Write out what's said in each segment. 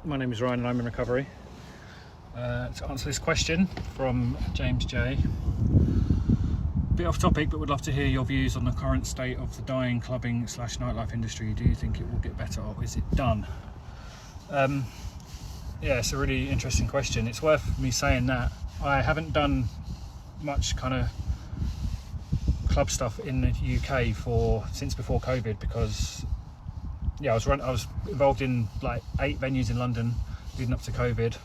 My name is Ryan and I'm in recovery. To answer this question from James J. Bit off topic, but would love to hear your views on the current state of the dying clubbing / nightlife industry. Do you think it will get better or is it done? Yeah, it's a really interesting question. It's worth me saying that I haven't done much kind of club stuff in the UK since before COVID, because I was involved in like 8 venues in London leading up to COVID.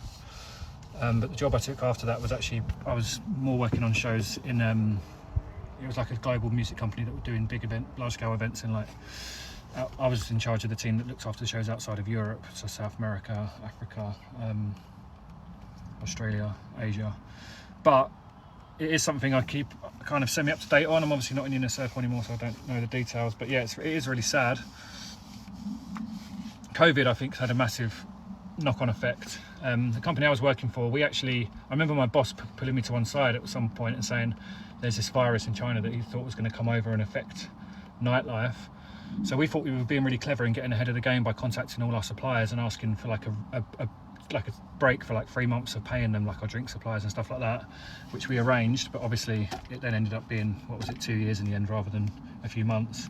But the job I took after that was I was more working on shows in it was like a global music company that were doing large scale events in I was in charge of the team that looks after the shows outside of Europe, so South America, Africa, Australia, Asia. But it is something I keep kind of semi up to date on. I'm obviously not in the inner circle anymore, so I don't know the details, but yeah, it is really sad. COVID, I think, had a massive knock-on effect. The company I was working for, I remember my boss pulling me to one side at some point and saying there's this virus in China that he thought was going to come over and affect nightlife. So we thought we were being really clever in getting ahead of the game by contacting all our suppliers and asking for like a break for like 3 months of paying them, like our drink suppliers and stuff like that, which we arranged. But obviously it then ended up being, 2 years in the end rather than a few months.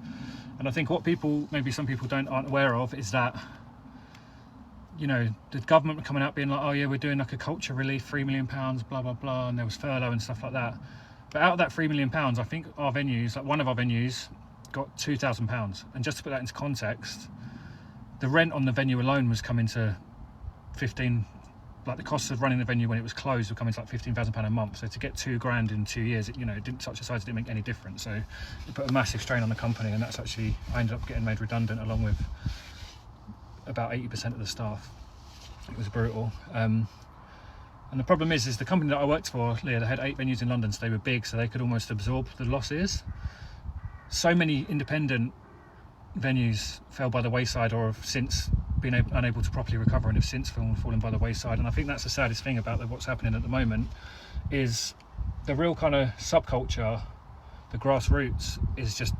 And I think what some people aren't aware of is that, you know, the government were coming out being like, oh yeah, we're doing like a culture relief, £3 million, blah, blah, blah. And there was furlough and stuff like that. But out of that £3 million, I think our venues, like one of our venues, got £2,000. And just to put that into context, the rent on the venue alone was coming to 15, like the costs of running the venue when it was closed were coming to like £15,000 a month. So to get £2,000 in 2 years, it didn't, such a size, it didn't make any difference. So it put a massive strain on the company, and I ended up getting made redundant along with about 80% of the staff. It was brutal. And the problem is the company that I worked for, they had 8 venues in London, so they were big, so they could almost absorb the losses. So many independent venues fell by the wayside, or have since been unable to properly recover and have since fallen by the wayside. And I think that's the saddest thing about what's happening at the moment, is the real kind of subculture, the grassroots, is just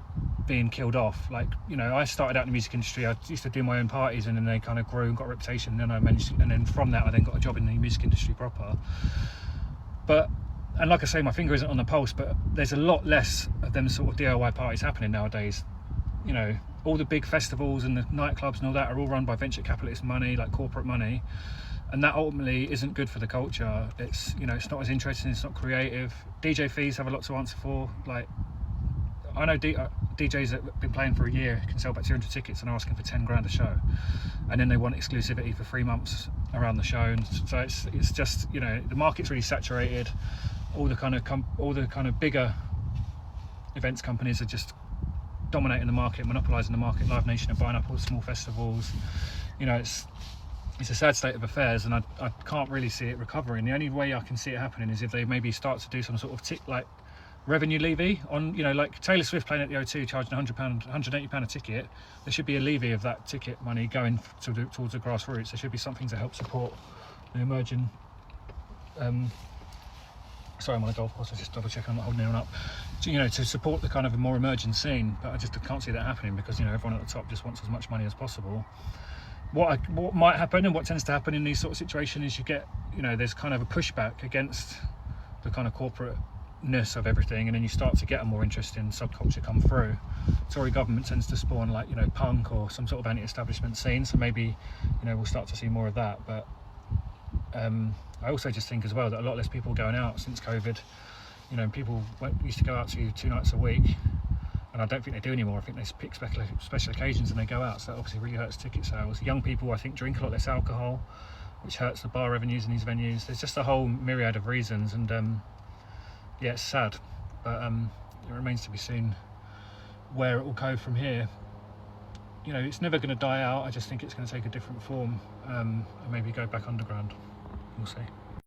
being killed off. Like, I started out in the music industry. I used to do my own parties, and then they kind of grew and got a reputation, and then from that I then got a job in the music industry proper. And like I say, my finger isn't on the pulse, but there's a lot less of them sort of DIY parties happening nowadays. All the big festivals and the nightclubs and all that are all run by venture capitalist money, like corporate money, and that ultimately isn't good for the culture. It's it's not as interesting, it's not creative. DJ fees have a lot to answer for. Like, I know DJs that have been playing for a year can sell about 200 tickets and are asking for 10 grand a show, and then they want exclusivity for 3 months around the show. And so it's just, the market's really saturated. All the kind of bigger events companies are just dominating the market, monopolising the market. Live Nation are buying up all the small festivals. It's a sad state of affairs, and I can't really see it recovering. The only way I can see it happening is if they maybe start to do some sort of revenue levy on, like Taylor Swift playing at the O2 charging £180 a ticket. There should be a levy of that ticket money going towards the grassroots. There should be something to help support the emerging. Sorry, I'm on a golf course. I just double check I'm not holding anyone up. To support the kind of a more emerging scene, but I just can't see that happening because everyone at the top just wants as much money as possible. What might happen, and what tends to happen in these sort of situations, is you get there's kind of a pushback against the kind of corporateness of everything, and then you start to get a more interesting subculture come through. Tory government tends to spawn punk or some sort of anti-establishment scene, so maybe we'll start to see more of that. But I also just think as well that a lot less people are going out since COVID. People used to go out 2 nights a week, and I don't think they do anymore. I think they pick special occasions and they go out, so that obviously really hurts ticket sales. Young people, I think, drink a lot less alcohol, which hurts the bar revenues in these venues. There's just a whole myriad of reasons, and yeah, it's sad, but it remains to be seen where it will go from here. It's never going to die out. I just think it's going to take a different form, and maybe go back underground. We'll see.